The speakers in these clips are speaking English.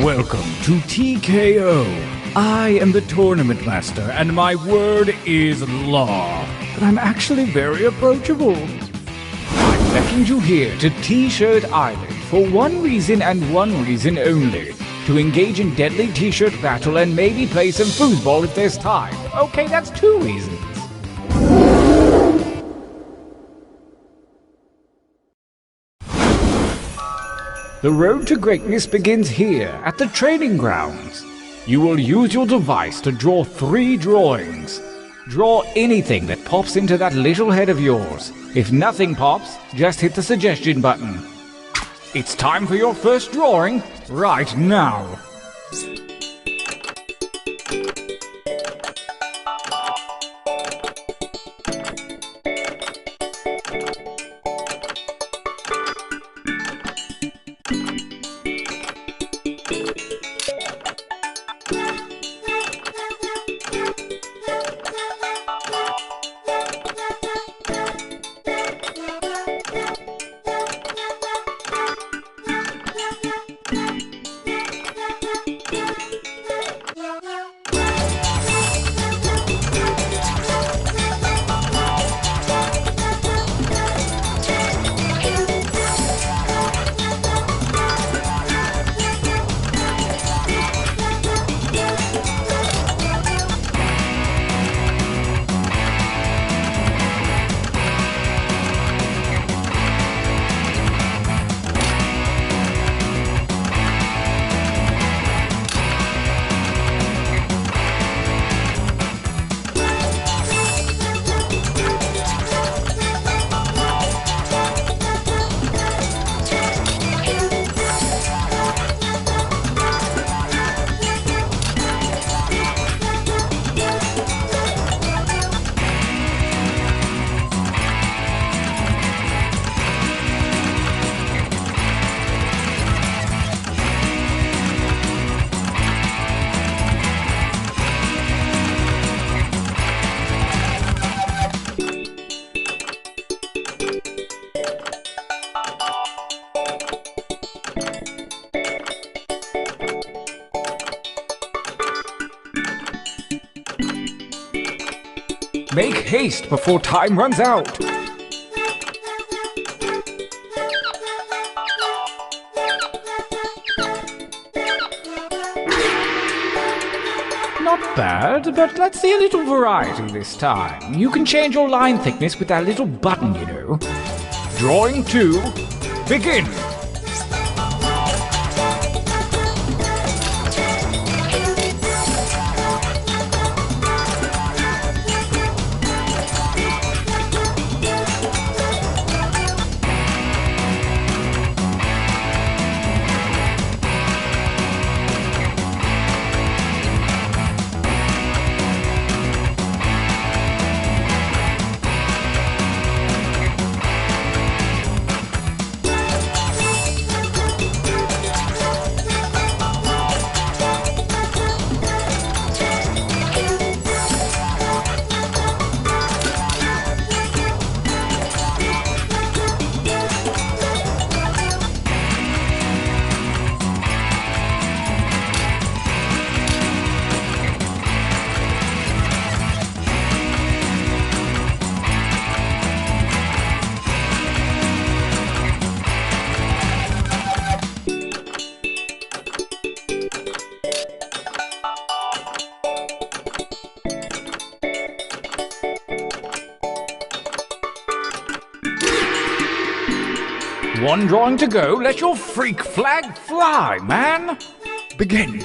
Welcome to TKO. I am the Tournament Master, and my word is law. But I'm actually very approachable. I'm beckoning you here to T-Shirt Island for one reason and one reason only. To engage in deadly T-shirt battle and maybe play some foosball if there's time. Okay, that's two reasons. The road to greatness begins here, at the training grounds. You will use your device to draw 3 drawings. Draw anything that pops into that little head of yours. If nothing pops, just hit the suggestion button. It's time for your first drawing, right now. Make haste before time runs out. Not bad, but let's see a little variety this time. You can change your line thickness with that little button, you know. Drawing 2, begin! One drawing to go. Let your freak flag fly, man. Begin.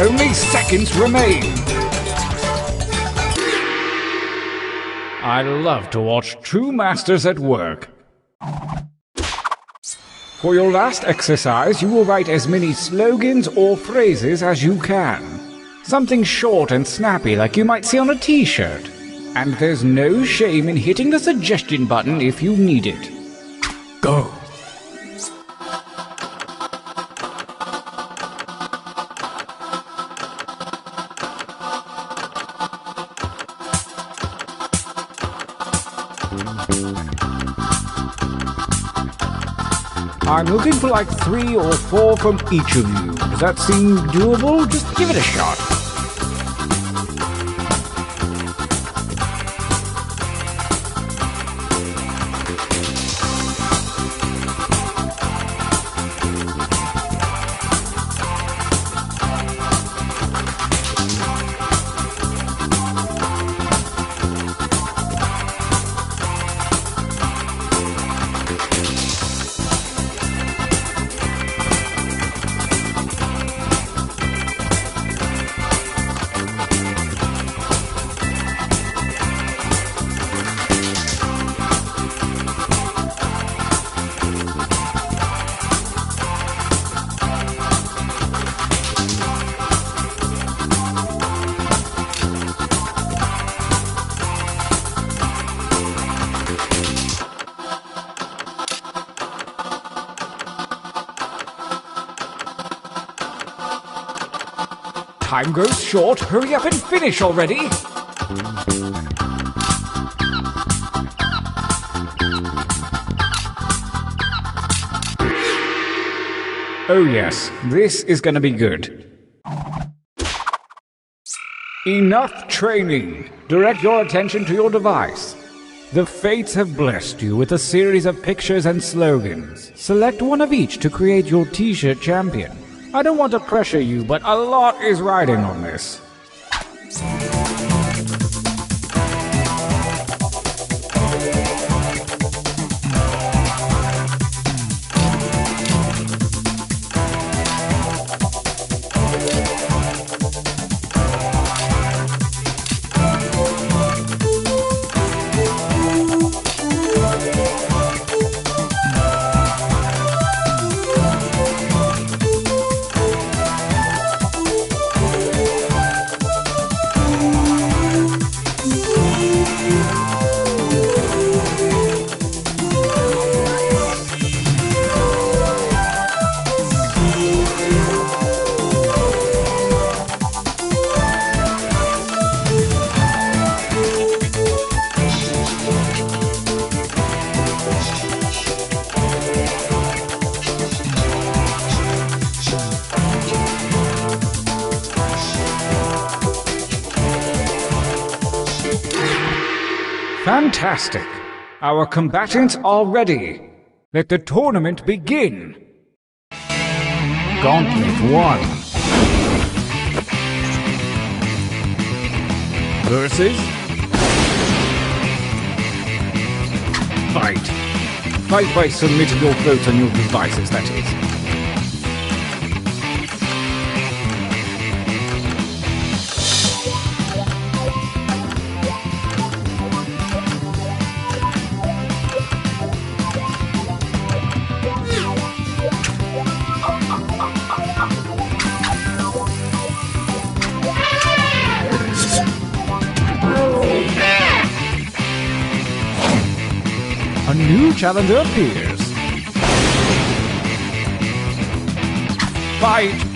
Only seconds remain. I love to watch true masters at work. For your last exercise, you will write as many slogans or phrases as you can. Something short and snappy like you might see on a t-shirt. And there's no shame in hitting the suggestion button if you need it. Go! I'm looking for like 3 or 4 from each of you. Does that seem doable? Just give it a shot. Time grows short. Hurry up and finish already. Oh yes, this is gonna be good. Enough training. Direct your attention to your device. The fates have blessed you with a series of pictures and slogans. Select one of each to create your t-shirt champion. I don't want to pressure you, but a lot is riding on this. Fantastic. Our combatants are ready. Let the tournament begin. Gauntlet 1. Versus... Fight. Fight by submitting your votes on your devices, that is. A new challenger appears. Fight!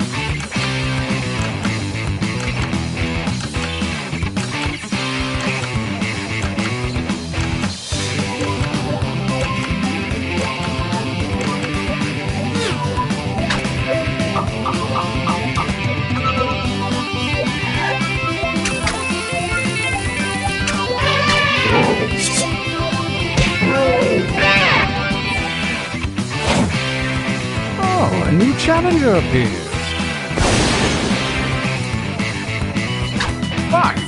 A new challenger appears. Fight!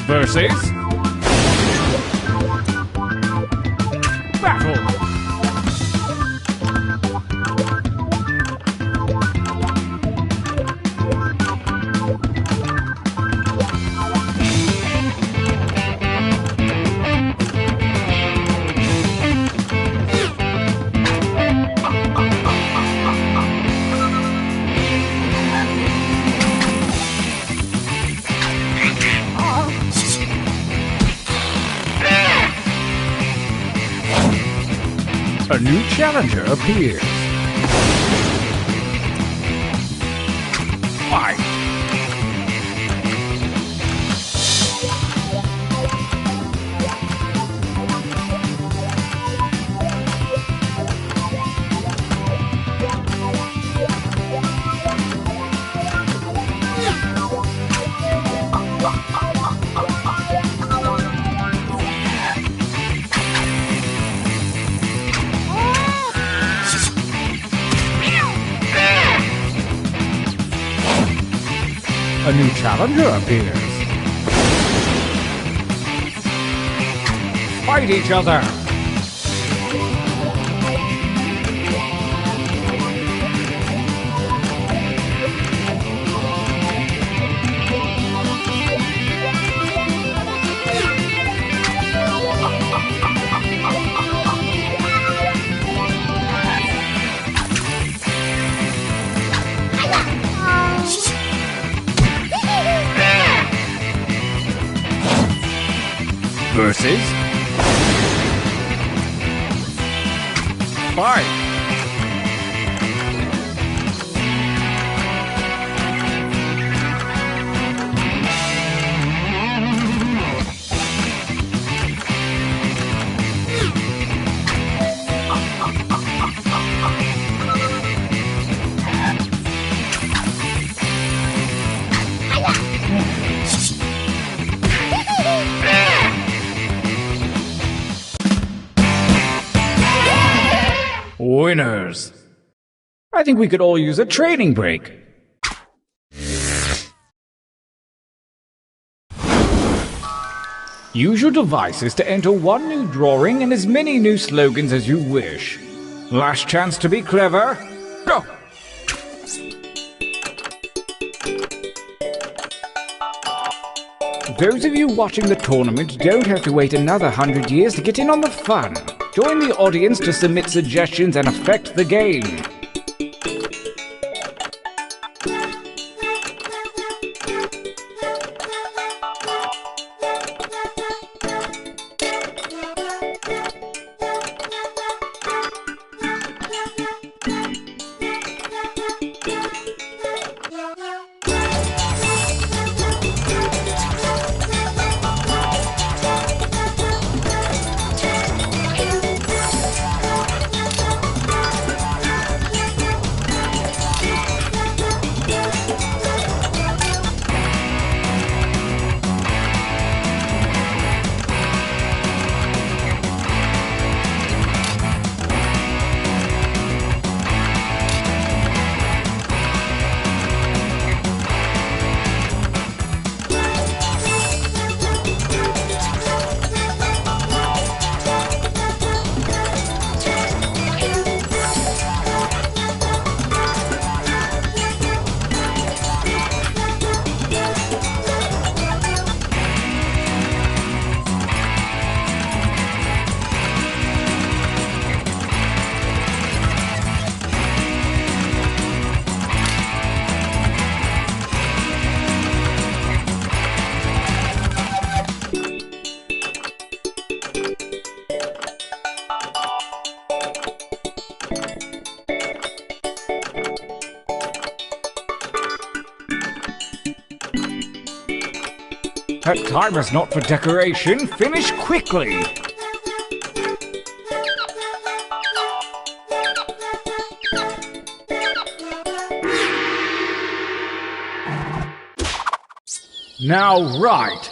Versus... Battle! A new challenger appears. Fight! A new challenger appears. Fight each other! Versus... Fight! Winners! I think we could all use a training break. Use your devices to enter one new drawing and as many new slogans as you wish. Last chance to be clever. Go! Those of you watching the tournament don't have to wait another 100 years to get in on the fun. Join the audience to submit suggestions and affect the game. That time is not for decoration. Finish quickly. Now right.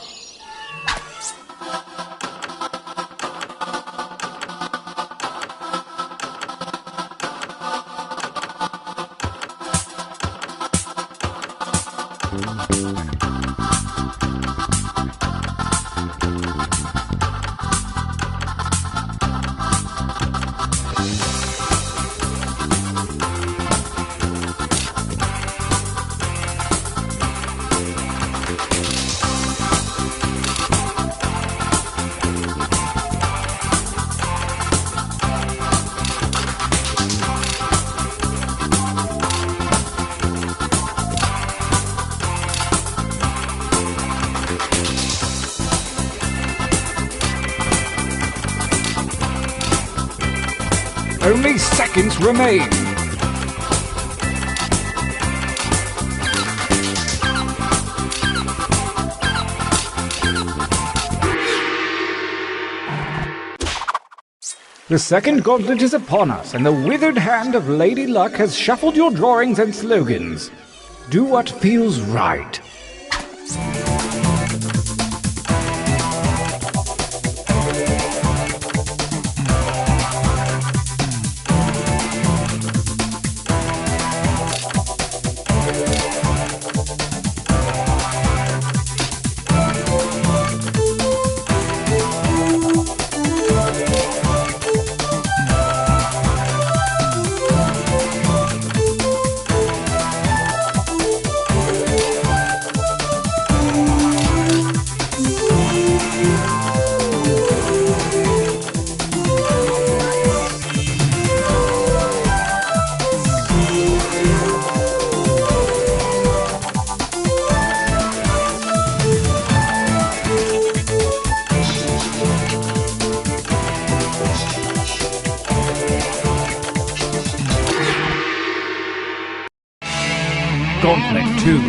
Only seconds remain. The second gauntlet is upon us, and the withered hand of Lady Luck has shuffled your drawings and slogans. Do what feels right. Gauntlet 2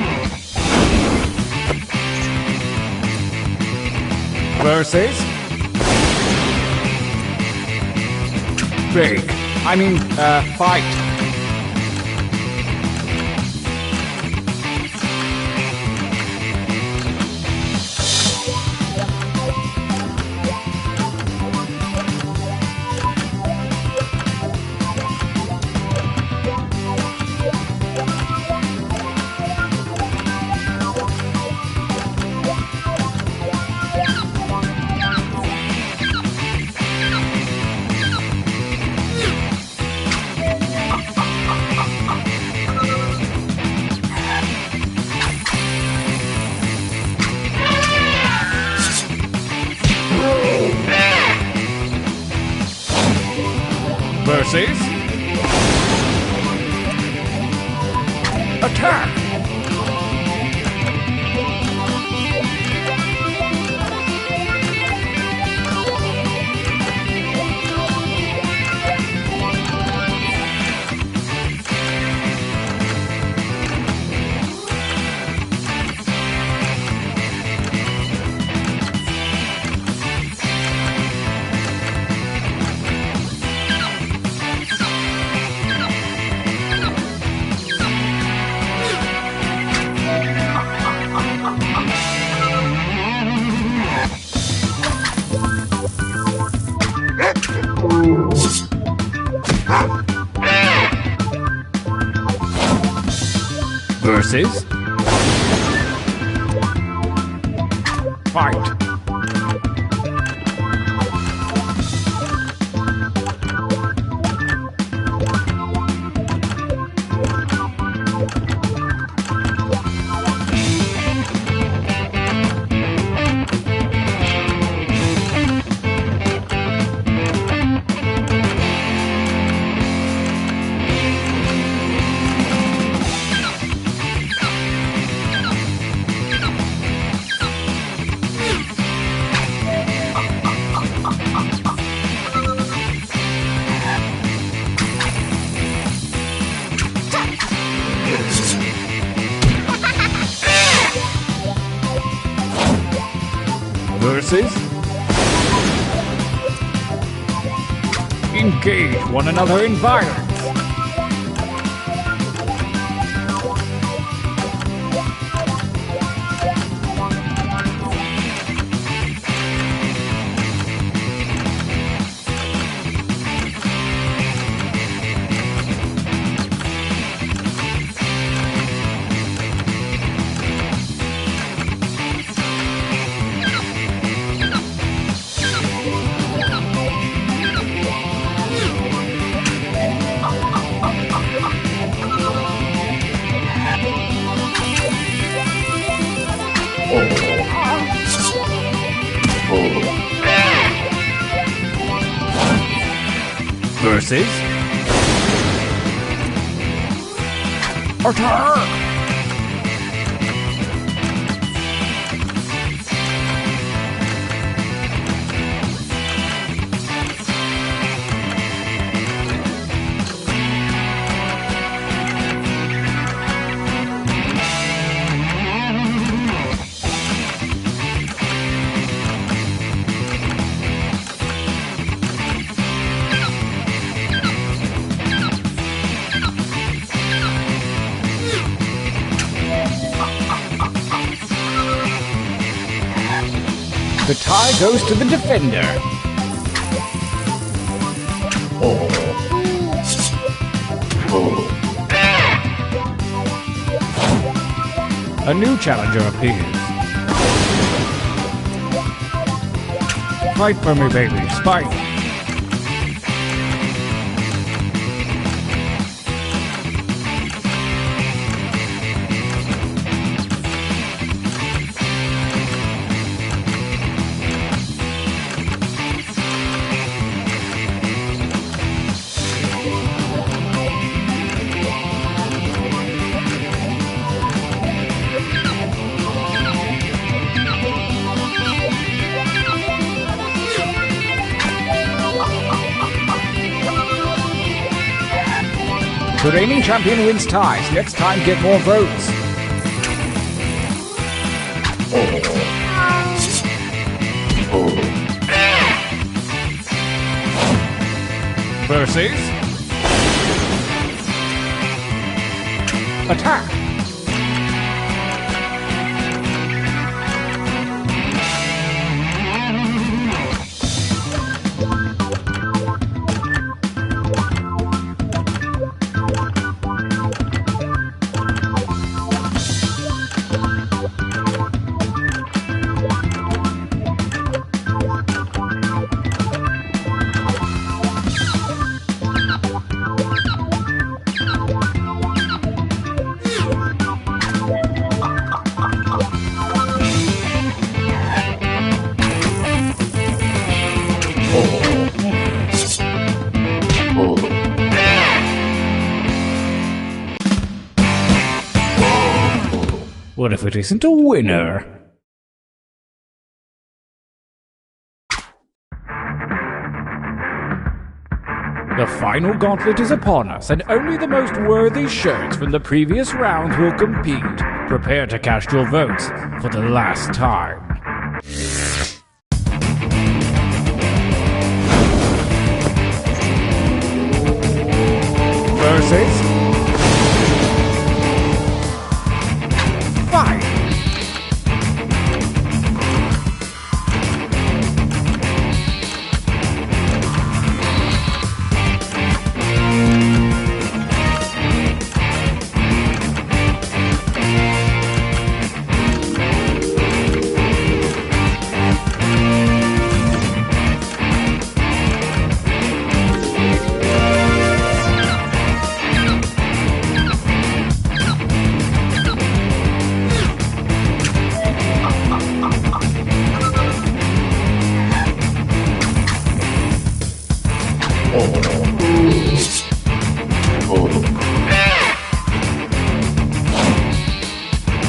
versus fight. Versus attack. Versus fight. versus engage one another in violence. Versus attack! The tie goes to the defender. A new challenger appears. Fight for me, baby. Spike. The reigning champion wins ties. Next time, get more votes. Versus attack. What if it isn't a winner? The final gauntlet is upon us, and only the most worthy shirts from the previous rounds will compete. Prepare to cast your votes for the last time. Versus fight!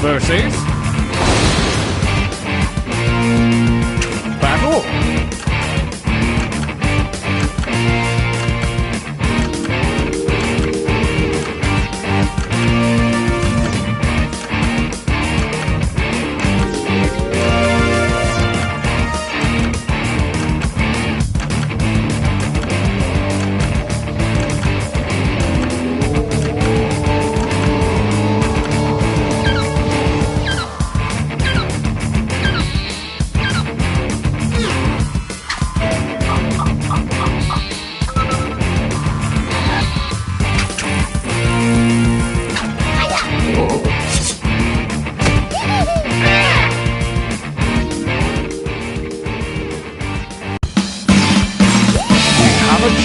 Versus battle.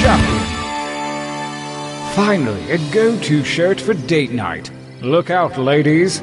Yahoo! Finally, a go-to shirt for date night. Look out, ladies.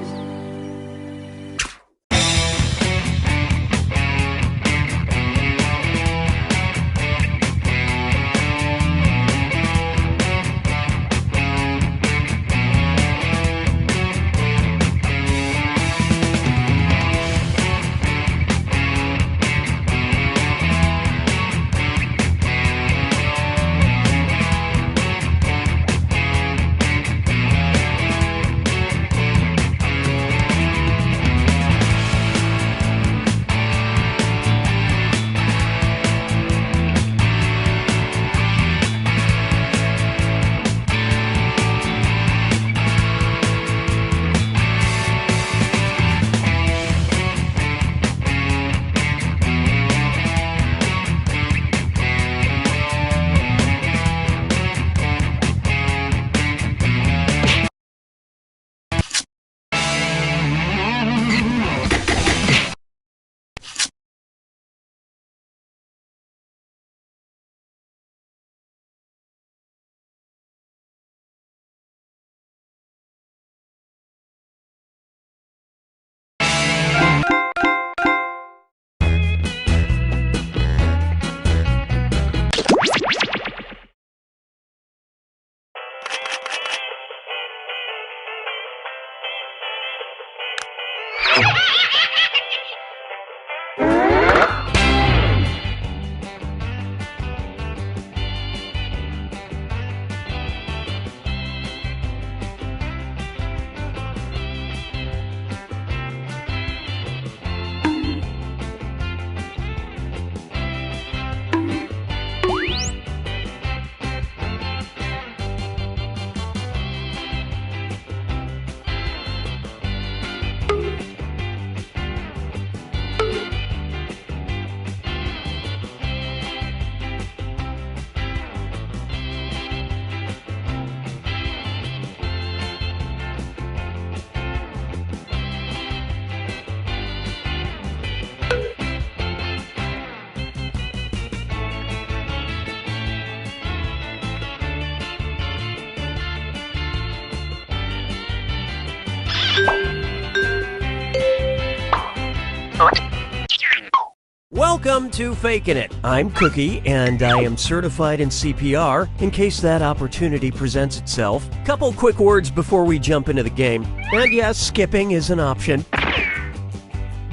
Welcome to Fakin' It. I'm Cookie, and I am certified in CPR in case that opportunity presents itself. Couple quick words before we jump into the game. And yes, skipping is an option.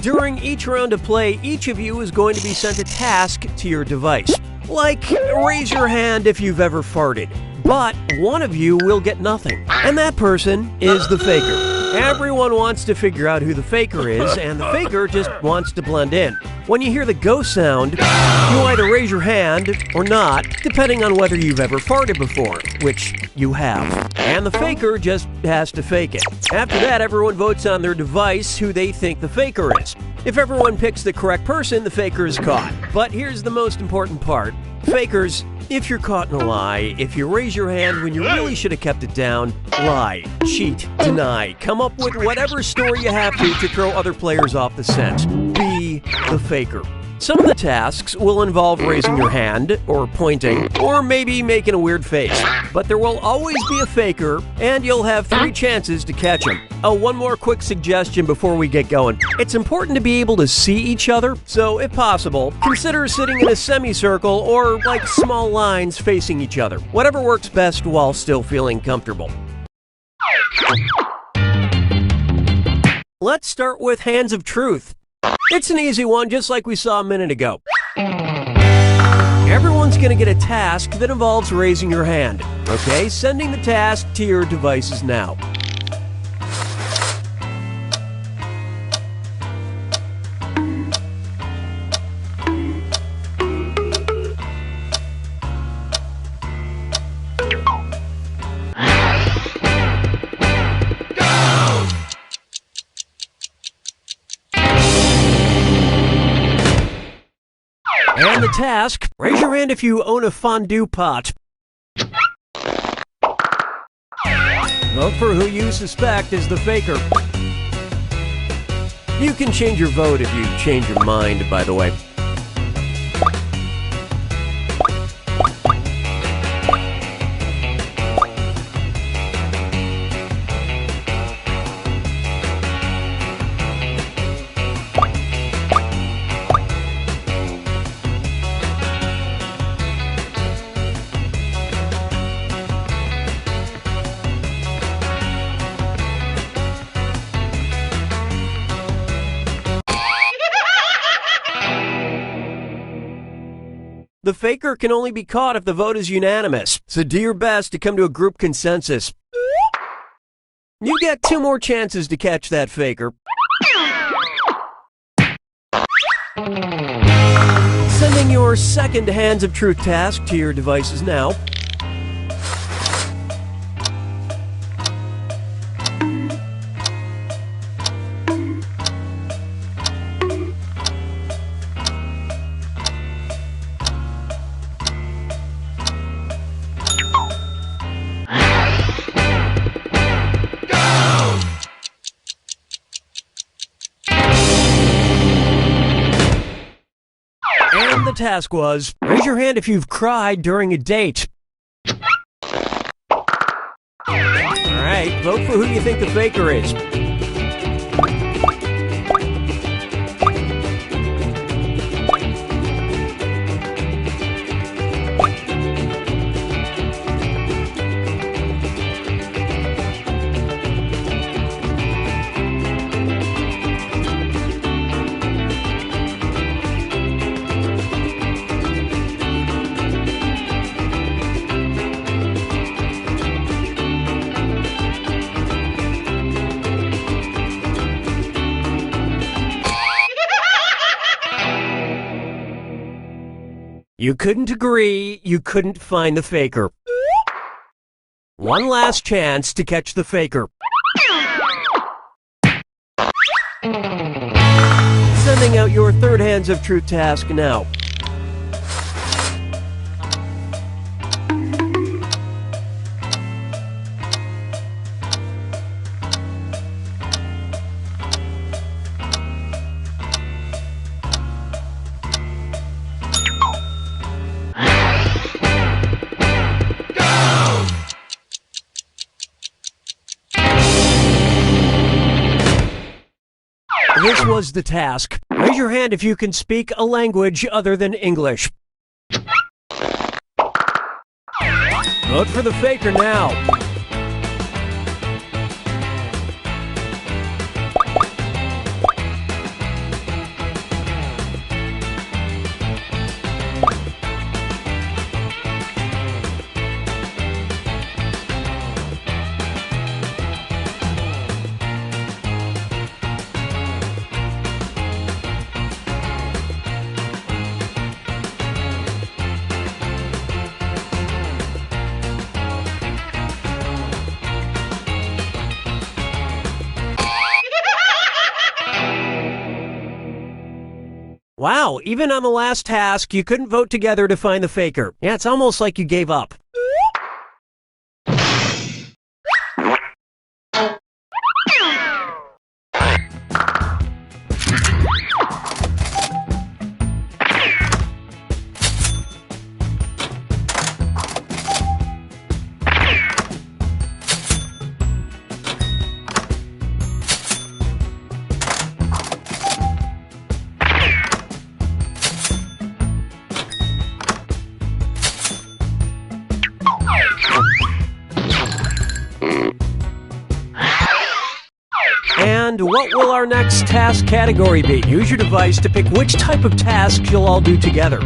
During each round of play, each of you is going to be sent a task to your device. Like, raise your hand if you've ever farted. But one of you will get nothing. And that person is the faker. Everyone wants to figure out who the faker is, and the faker just wants to blend in. When you hear the go sound, you either raise your hand or not, depending on whether you've ever farted before, which you have. And the faker just has to fake it. After that, everyone votes on their device who they think the faker is. If everyone picks the correct person, the faker is caught. But here's the most important part. Fakers, if you're caught in a lie, if you raise your hand when you really should have kept it down, lie, cheat, deny, come up with whatever story you have to throw other players off the scent. Be the faker. Some of the tasks will involve raising your hand, or pointing, or maybe making a weird face. But there will always be a faker, and you'll have 3 chances to catch him. Oh, one more quick suggestion before we get going. It's important to be able to see each other, so if possible, consider sitting in a semicircle or like small lines facing each other. Whatever works best while still feeling comfortable. Let's start with Hands of Truth. It's an easy one, just like we saw a minute ago. Everyone's going to get a task that involves raising your hand. Okay, sending the task to your devices now. And the task, raise your hand if you own a fondue pot. Vote for who you suspect is the faker. You can change your vote if you change your mind, by the way. The faker can only be caught if the vote is unanimous, so do your best to come to a group consensus. You get 2 more chances to catch that faker. Sending your second Hands of Truth task to your devices now. And the task was, raise your hand if you've cried during a date. Alright, vote for who you think the faker is. You couldn't agree, you couldn't find the faker. One last chance to catch the faker. Sending out your third Hands of Truth task now. This was the task. Raise your hand if you can speak a language other than English. Vote for the faker now. Wow, even on the last task, you couldn't vote together to find the faker. Yeah, it's almost like you gave up. And what will our next task category be? Use your device to pick which type of tasks you'll all do together.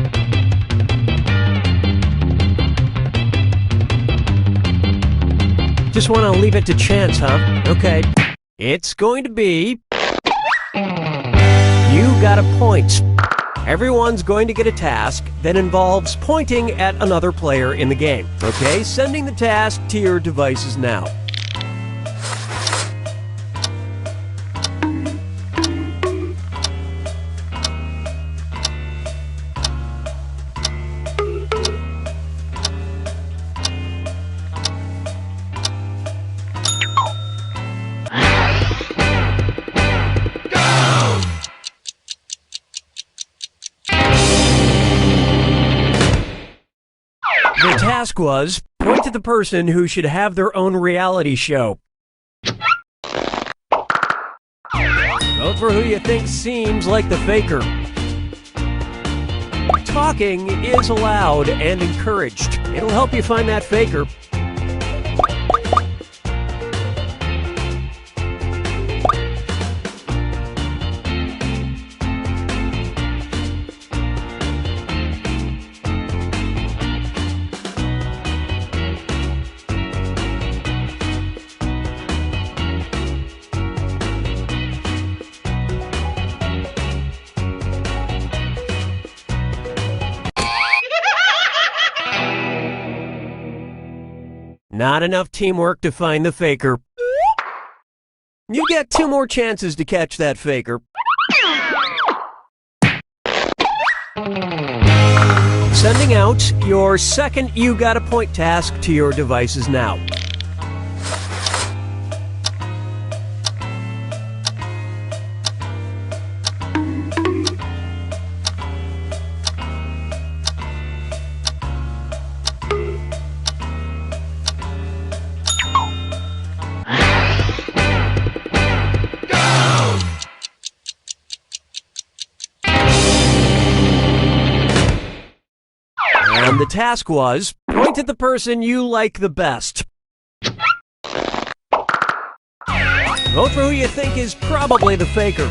Just want to leave it to chance, huh? Okay. It's going to be... You got a point. Everyone's going to get a task that involves pointing at another player in the game. Okay, sending the task to your devices now. The task was, point to the person who should have their own reality show. Vote for who you think seems like the faker. Talking is allowed and encouraged. It'll help you find that faker. Not enough teamwork to find the faker. You get 2 more chances to catch that faker. Sending out your second You Got a Point task to your devices now. And the task was, point at the person you like the best. Vote for who you think is probably the faker.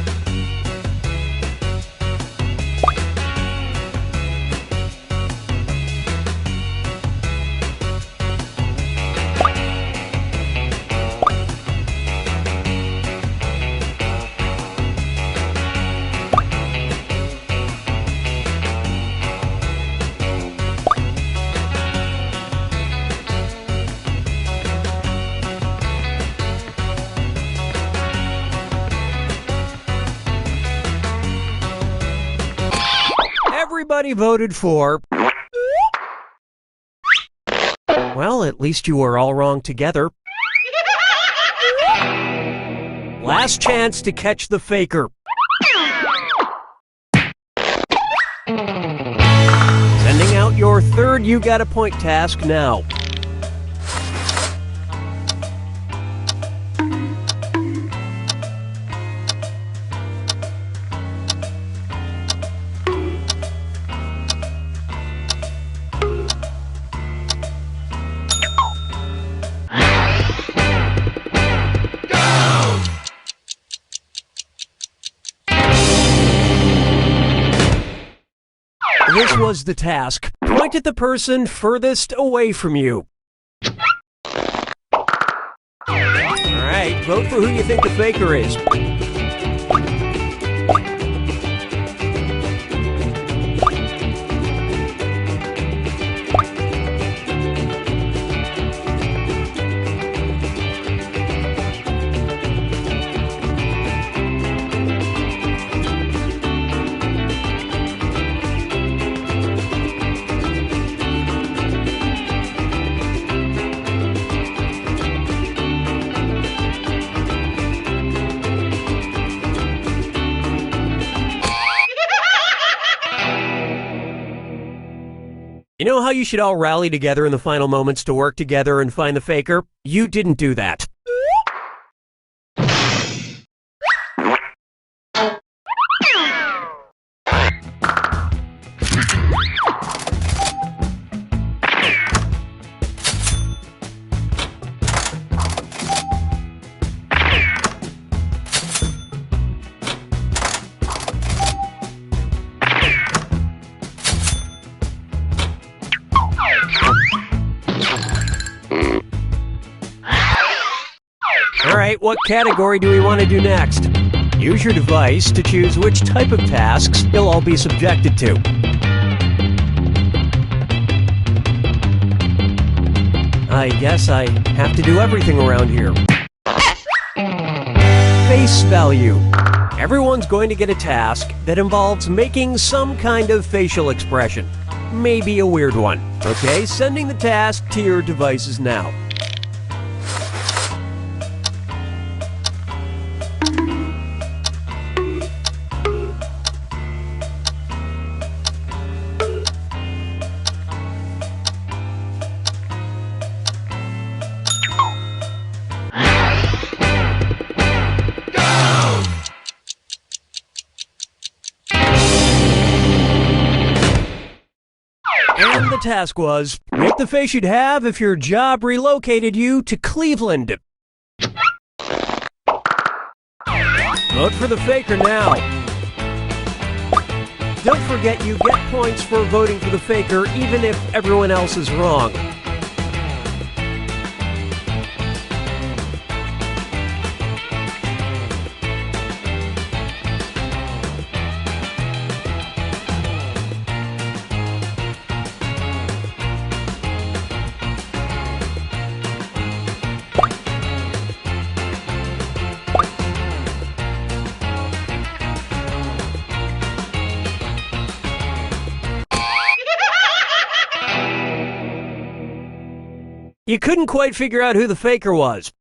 Everybody voted for... Well, at least you were all wrong together. Last chance to catch the faker. Sending out your third You Got a Point task now. This was the task. Point at the person furthest away from you. Alright, vote for who you think the faker is. You know how you should all rally together in the final moments to work together and find the faker? You didn't do that. Alright, what category do we want to do next? Use your device to choose which type of tasks you'll all be subjected to. I guess I have to do everything around here. Face value. Everyone's going to get a task that involves making some kind of facial expression. Maybe a weird one. Okay, sending the task to your devices now. And the task was, make the face you'd have if your job relocated you to Cleveland. Vote for the faker now. Don't forget you get points for voting for the faker even if everyone else is wrong. You couldn't quite figure out who the faker was.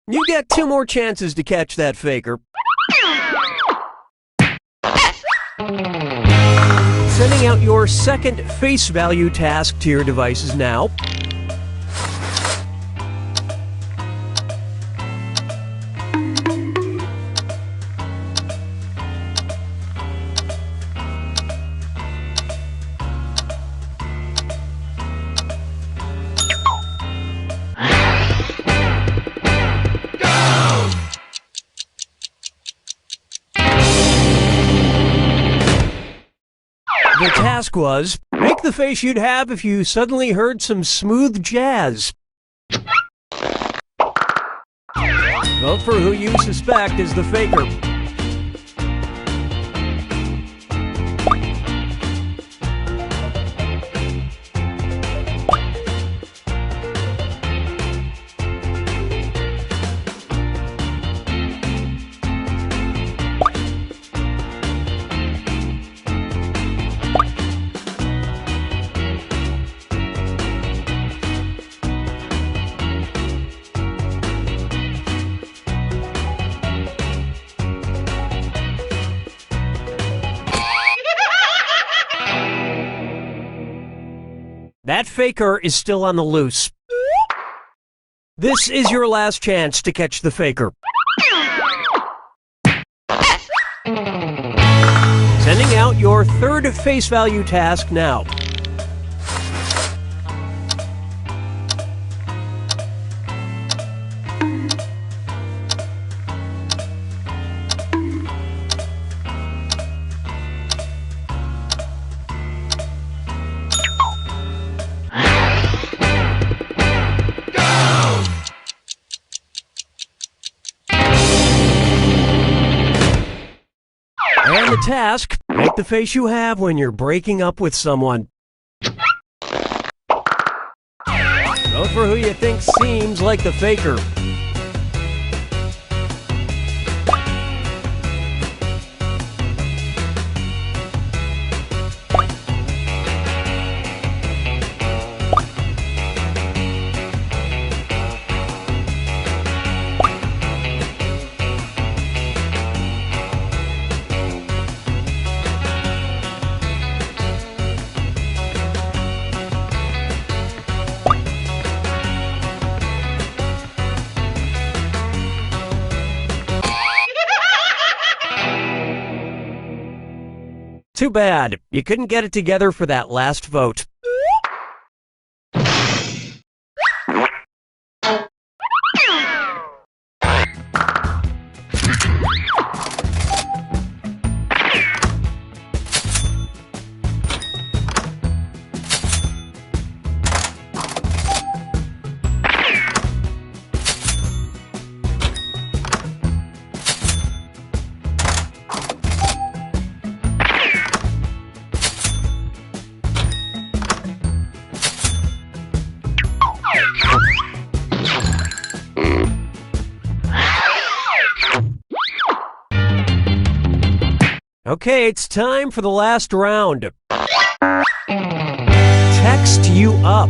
You get 2 more chances to catch that faker. Sending out your second face value task to your devices now. The task was, make the face you'd have if you suddenly heard some smooth jazz. Vote for who you suspect is the faker. That faker is still on the loose. This is your last chance to catch the faker. Sending out your third face value task now. And the task, make the face you have when you're breaking up with someone. Vote for who you think seems like the faker. Too bad. You couldn't get it together for that last vote. Okay, it's time for the last round. Text you up.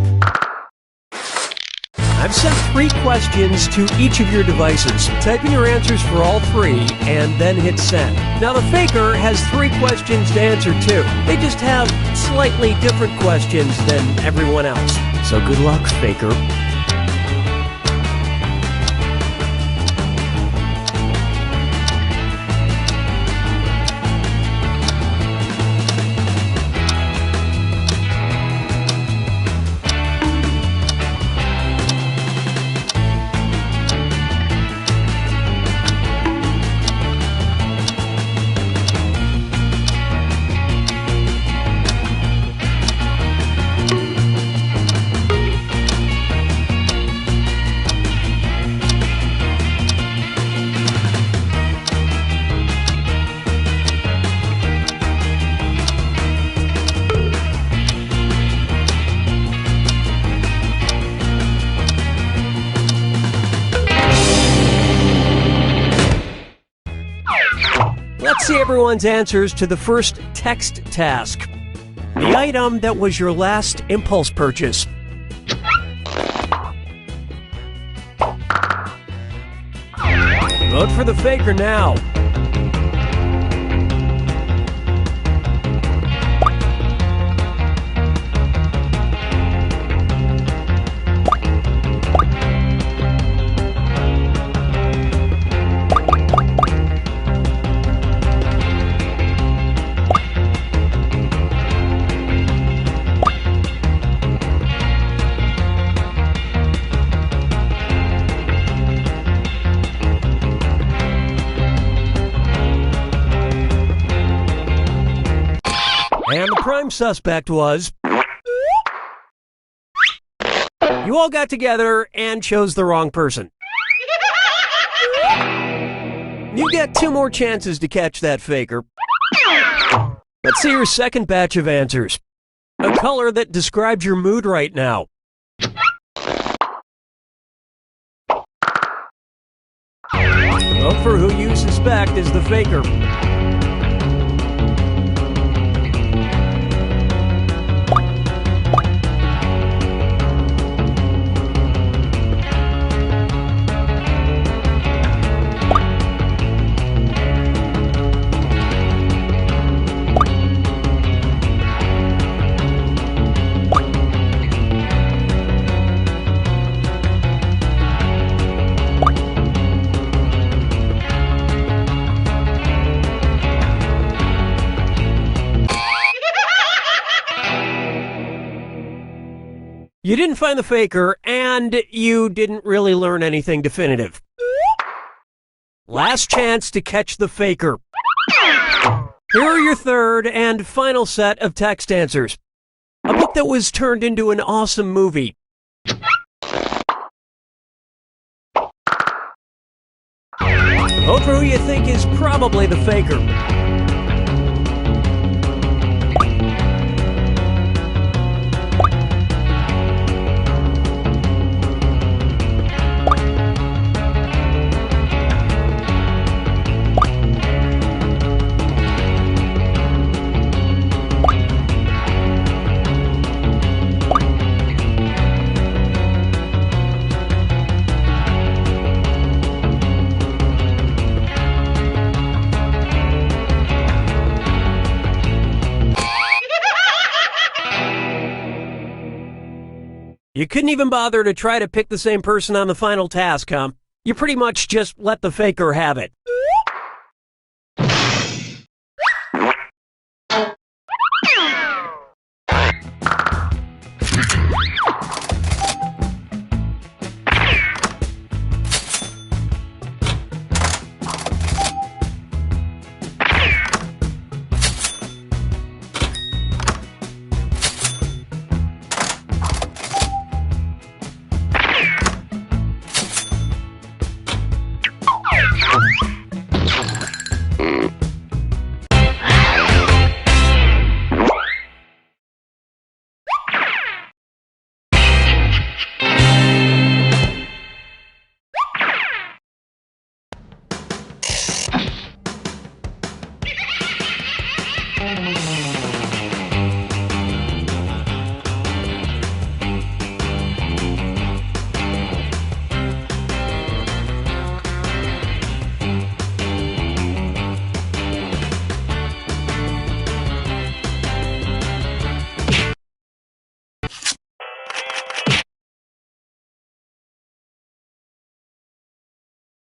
I've sent 3 questions to each of your devices. Type in your answers for all 3 and then hit send. Now the faker has 3 questions to answer too. They just have slightly different questions than everyone else. So good luck, faker. Let's see everyone's answers to the first text task. The item that was your last impulse purchase. Vote for the faker now. And the prime suspect was... You all got together and chose the wrong person. You get 2 more chances to catch that faker. Let's see your second batch of answers. A color that describes your mood right now. Vote for who you suspect is the faker. You didn't find the faker, and you didn't really learn anything definitive. Last chance to catch the faker. Here are your third and final set of text answers. A book that was turned into an awesome movie. Vote for who you think is probably the faker. You couldn't even bother to try to pick the same person on the final task, huh? You pretty much just let the faker have it.